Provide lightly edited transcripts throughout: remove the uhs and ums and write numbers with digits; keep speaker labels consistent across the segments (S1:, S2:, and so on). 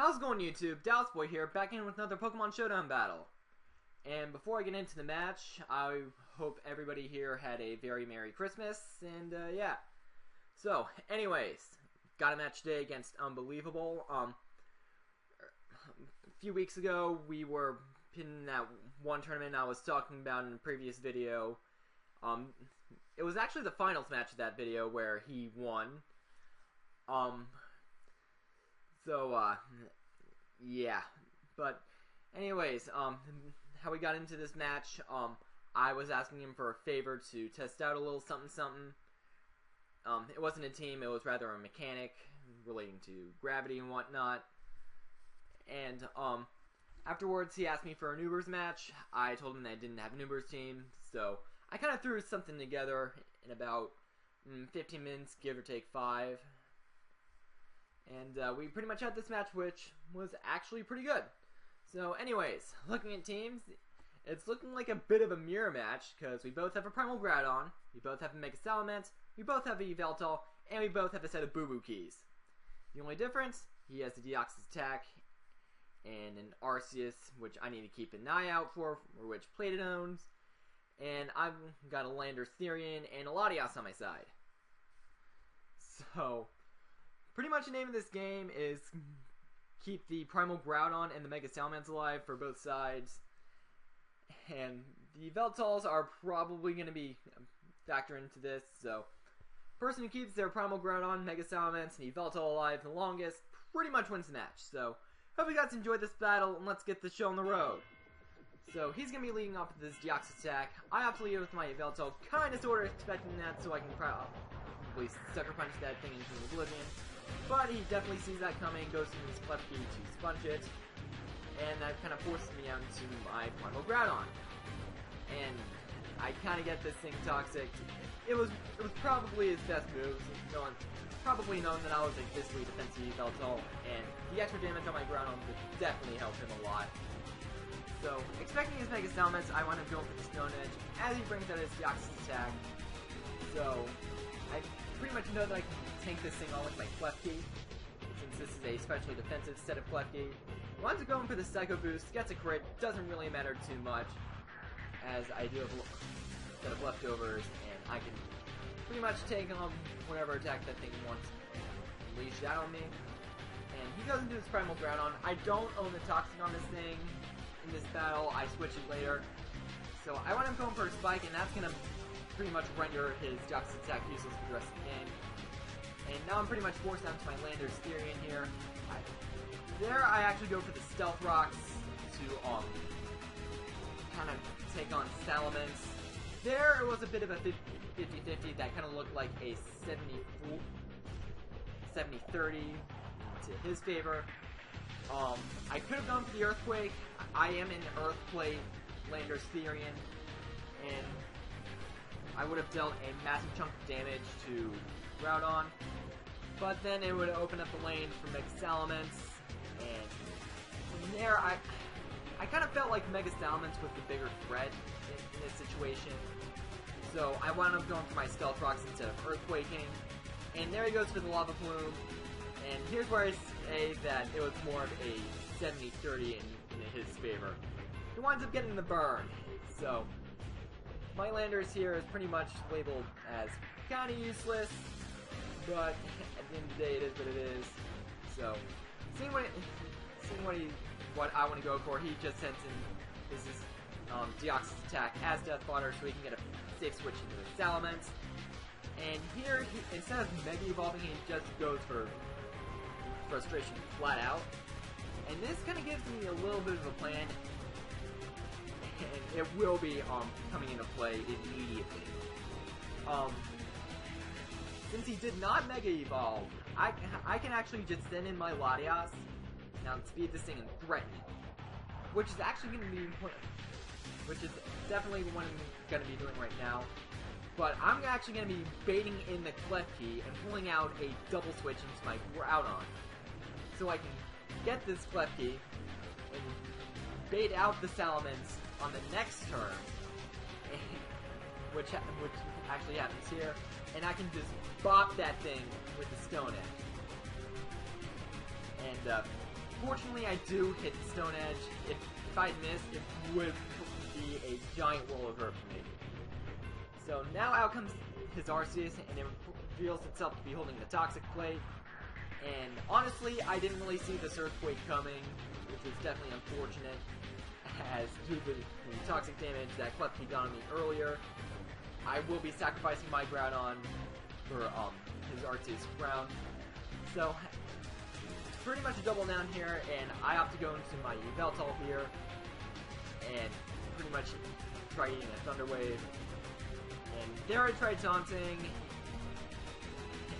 S1: How's it going, YouTube? Dallasboi here, back in with another Pokemon Showdown battle. And before I get into the match, I hope everybody here had a very Merry Christmas, and yeah. So, anyways, got a match today against UnB0lievable. A few weeks ago, we were in that one tournament I was talking about in a previous video. It was actually the finals match of that video where he won. Yeah, but anyways, how we got into this match, I was asking him for a favor to test out a little something. It wasn't a team, it was rather a mechanic relating to gravity and whatnot. And, afterwards he asked me for a Noobers match. I told him that I didn't have a Noobers team, so I kind of threw something together in about 15 minutes, give or take 5. And we pretty much had this match, which was actually pretty good. So anyways, looking at teams, it's looking like a bit of a mirror match, because we both have a Primal Groudon, we both have a Mega Salamence, we both have a Yveltal, and we both have a set of Boo Boo keys. The only difference, he has a Deoxys attack, and an Arceus, which I need to keep an eye out for which Plated owns, and I've got a Landorus Therian and a Latias on my side. So pretty much the name of this game is keep the Primal Groudon and the Mega Salamence alive for both sides. And the Yveltals are probably going to be a factor into this, so person who keeps their Primal Groudon, Mega Salamence, and Yveltal alive the longest pretty much wins the match. So hope you guys enjoyed this battle, and let's get the show on the road. So he's going to be leading off with this Deoxys attack. I have to lead with my Yveltal, kind of sort of expecting that so I can probably Sucker Punch that thing into oblivion. But he definitely sees that coming, goes into his Clef Key to sponge it, and that kind of forces me out into my Primal Groudon. And I kind of get this thing toxic. It was probably his best move. Probably known that I was a physically defensive Yveltal, and the extra damage on my Groudon would definitely help him a lot. So, expecting his Mega Salamence, I want him going for the Stone Edge as he brings out his Deoxys attack. So I pretty much know that I can tank this thing on with my Clef Key, since this is a specially defensive set of Clef Key. Winds up going for the Psycho Boost, gets a crit, doesn't really matter too much, as I do have a set of leftovers, and I can pretty much take on whatever attack that thing wants unleashed out on me. And he goes into his Primal Groudon. I don't own the Toxic on this thing in this battle, I switch it later. So I want him going for a Spike, and that's going to pretty much render his Deoxys attack useless for the rest of the game. And now I'm pretty much forced down to my Landorus Therian here. I actually go for the Stealth Rocks to kind of take on Salamence. There it was a bit of a 50-50 that kind of looked like a 70-30 to his favor. I could have gone for the Earthquake. I am in Earthquake Landorus Therian, and I would have dealt a massive chunk of damage to Groudon, but then it would open up the lane for Mega Salamence, and from there I kind of felt like Mega Salamence was the bigger threat in this situation, so I wound up going for my Stealth Rocks instead of Earthquaking, and there he goes for the Lava Plume, and here's where I say that it was more of a 70-30 in his favor. He winds up getting the burn, so my Landorus here is pretty much labeled as kind of useless, but at the end of the day, it is what it is. So, seeing what I want to go for, he just sends in his Deoxys attack as Death Fodder, so he can get a safe switch into his Salamence. And here, instead of Mega Evolving, he just goes for Frustration flat out. And this kind of gives me a little bit of a plan, and it will be coming into play immediately. Since he did not Mega Evolve, I can actually just send in my Latias, now speed this thing and threaten it, which is actually going to be important, which is definitely what I'm going to be doing right now. But I'm actually going to be baiting in the Clef Key and pulling out a double switch into my Groudon, so I can get this Clef Key and bait out the Salamence on the next turn, which actually happens here, and I can just bop that thing with the Stone Edge. And Fortunately, I do hit the Stone Edge. If I missed, it would be a giant roll of hurt for me. So now out comes his Arceus, and it reveals itself to be holding the Toxic Plate. And honestly, I didn't really see this Earthquake coming, which was definitely unfortunate, as due to the toxic damage that Klefki got on me earlier, I will be sacrificing my Groudon for his Arceus Ground. So it's pretty much a double down here, and I opt to go into my Yveltal here, and pretty much try eating a Thunder Wave. And there I tried taunting,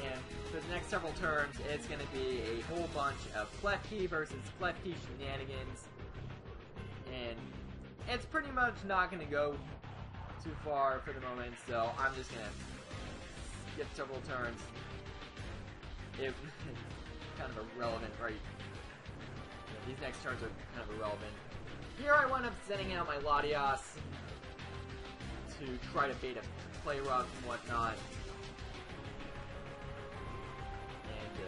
S1: and for the next several turns, it's going to be a whole bunch of Klefki versus Klefki shenanigans. And it's pretty much not going to go too far for the moment, so I'm just going to skip several turns. It's kind of irrelevant, right? These next turns are kind of irrelevant. Here I wind up sending out my Latias to try to bait a play rough and whatnot. And,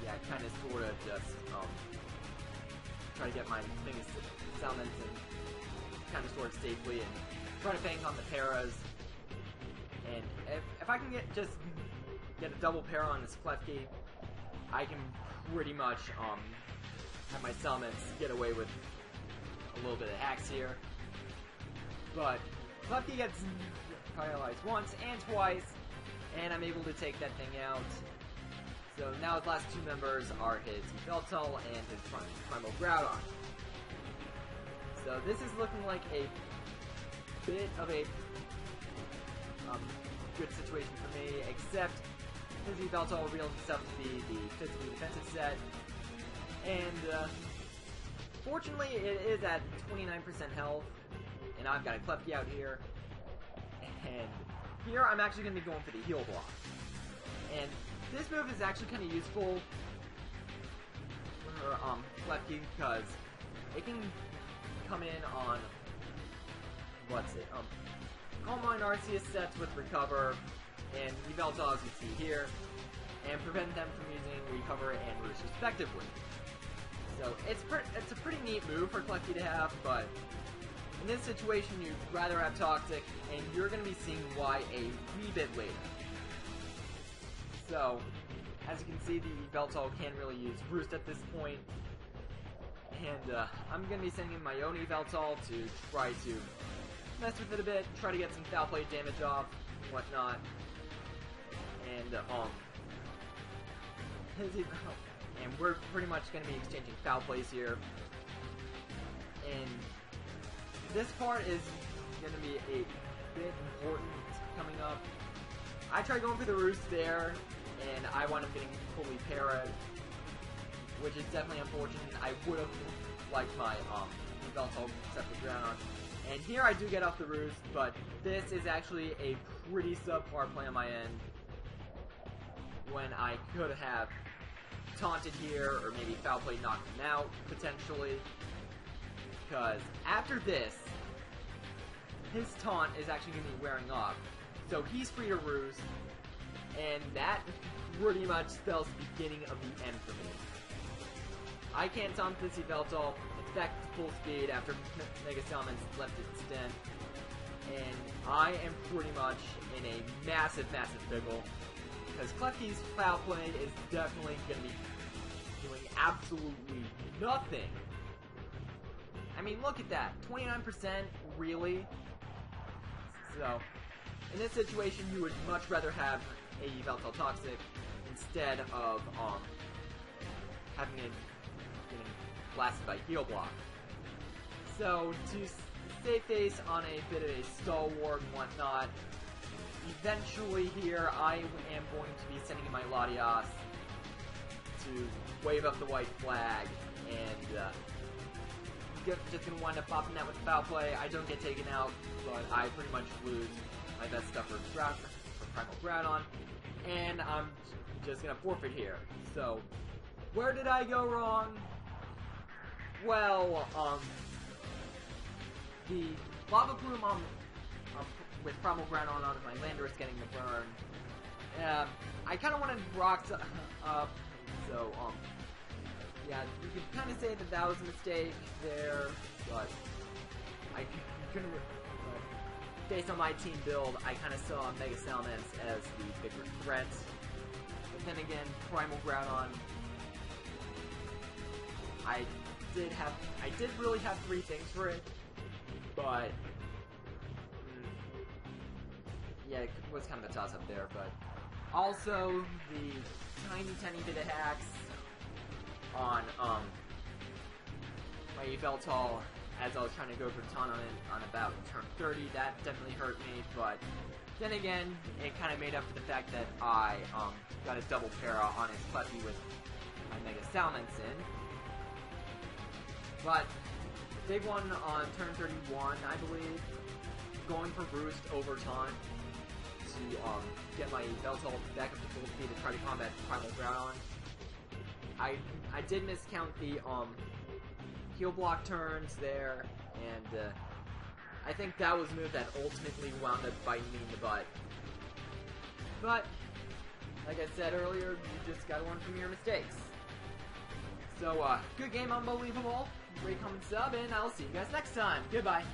S1: yeah, kind of sort of just, try to get my things summons and kind of sort of safely and try to bank on the paras. And if I can get a double para on this Klefki, I can pretty much have my summons get away with a little bit of hacks here. But Klefki gets paralyzed once and twice, and I'm able to take that thing out. So now his last two members are his Yveltal and his Primal Groudon. So this is looking like a bit of a good situation for me, except his Yveltal reveals itself to be the physically defensive set. And fortunately it is at 29% health, and I've got a Klefki out here. And here I'm actually going to be going for the heal block. And this move is actually kind of useful for Klefki because it can come in on Calm Mind Arceus sets with Recover and Yveltal, as you see here, and prevent them from using Recover and Roost respectively. So it's a pretty neat move for Klefki to have, but in this situation you'd rather have Toxic, and you're going to be seeing why a wee bit later. So, as you can see, the Yveltal can't really use Roost at this point. And I'm going to be sending in my own Yveltal to try to mess with it a bit, try to get some Foul Play damage off, and whatnot. And we're pretty much going to be exchanging Foul Plays here. And this part is going to be a bit important coming up. I tried going for the Roost there, and I wound up getting fully parried, which is definitely unfortunate. I would have liked my Yveltal set the ground on. And here I do get off the Roost, but this is actually a pretty subpar play on my end, when I could have taunted here, or maybe Foul Play knocked him out, potentially. Because after this, his taunt is actually going to be wearing off. So he's free to Roost, and that pretty much spells the beginning of the end for me. I can't taunt this Yveltal, it's back to full speed after Mega Salmon's left its stint, and I am pretty much in a massive pickle, because Klefki's Foul Play is definitely going to be doing absolutely nothing. I mean, look at that, 29%, really? So, in this situation, you would much rather have a Yveltal Toxic instead of having it getting blasted by Heal Block. So, to save face on a bit of a stalwart and whatnot, eventually here I am going to be sending in my Latias to wave up the white flag, and just going to wind up popping that with the Foul Play. I don't get taken out, but I pretty much lose my best stuff for Primal Groudon, and I'm just going to forfeit here. So, where did I go wrong? Well, the Lava Plume with Primal Groudon on my Landorus getting the burn. I kind of wanted Rock So, yeah, you could kind of say that that was a mistake there, but I couldn't. Based on my team build, I kind of saw Mega Salamence as the bigger threat. But then again, Primal Groudon, I did really have 3 things for it, but yeah, it was kind of a toss-up there. But also the tiny bit of hacks on my Yveltal as I was trying to go for Taunt on about turn 30, that definitely hurt me, but then again, it kind of made up for the fact that I got a double para on his Clefty with my Mega Salamence in. But big one on turn 31, I believe, going for Roost over Taunt to get my Yveltal back up to full speed to try to combat Primal Groudon. I did miscount the heal block turns there, and I think that was a move that ultimately wound up biting me in the butt. But, like I said earlier, you just gotta learn from your mistakes. So, good game, Unbelievable. Great comment, sub, and I'll see you guys next time. Goodbye.